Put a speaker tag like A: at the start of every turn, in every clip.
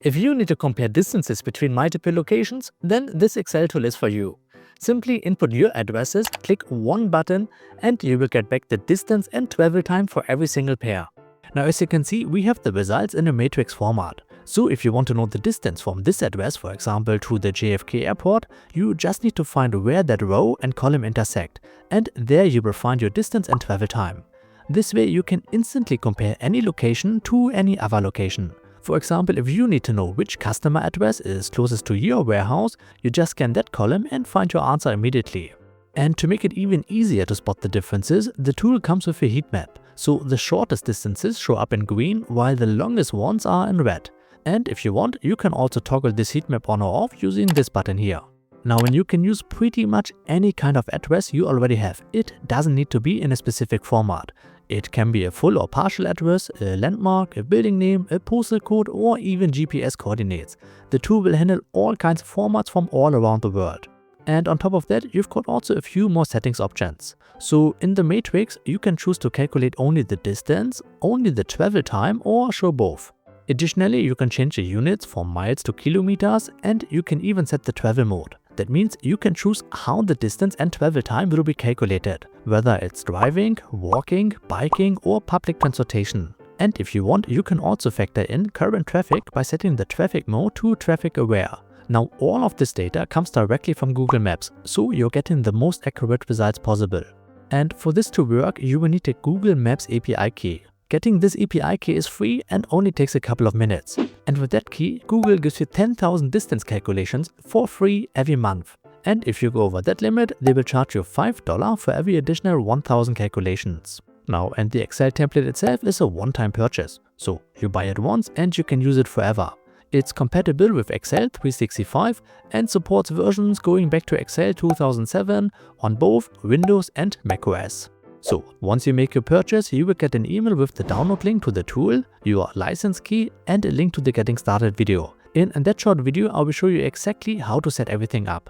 A: If you need to compare distances between multiple locations, then this Excel tool is for you. Simply input your addresses, click one button, and you will get back the distance and travel time for every single pair. Now, as you can see, we have the results in a matrix format. So if you want to know the distance from this address, for example, to the JFK airport, you just need to find where that row and column intersect, and there you will find your distance and travel time. This way you can instantly compare any location to any other location. For example, if you need to know which customer address is closest to your warehouse, you just scan that column and find your answer immediately. And to make it even easier to spot the differences, the tool comes with a heat map. So the shortest distances show up in green while the longest ones are in red. And if you want, you can also toggle this heat map on or off using this button here. Now, when you can use pretty much any kind of address you already have, it doesn't need to be in a specific format. It can be a full or partial address, a landmark, a building name, a postal code, or even GPS coordinates. The tool will handle all kinds of formats from all around the world. And on top of that, you've got also a few more settings options. So in the matrix, you can choose to calculate only the distance, only the travel time, or show both. Additionally, you can change the units from miles to kilometers, and you can even set the travel mode. That means you can choose how the distance and travel time will be calculated, whether it's driving, walking, biking, or public transportation. And if you want, you can also factor in current traffic by setting the traffic mode to traffic aware. Now, all of this data comes directly from Google Maps, so you're getting the most accurate results possible. And for this to work, you will need a Google Maps API key. Getting this API key is free and only takes a couple of minutes. And with that key, Google gives you 10,000 distance calculations for free every month. And if you go over that limit, they will charge you $5 for every additional 1,000 calculations. Now, and the Excel template itself is a one-time purchase. So you buy it once and you can use it forever. It's compatible with Excel 365 and supports versions going back to Excel 2007 on both Windows and macOS. So once you make your purchase, you will get an email with the download link to the tool, your license key, and a link to the getting started video. In that short video, I will show you exactly how to set everything up.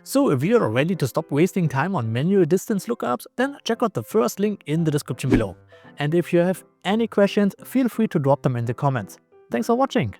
A: So if you're ready to stop wasting time on manual distance lookups, then check out the first link in the description below. And if you have any questions, feel free to drop them in the comments. Thanks for watching.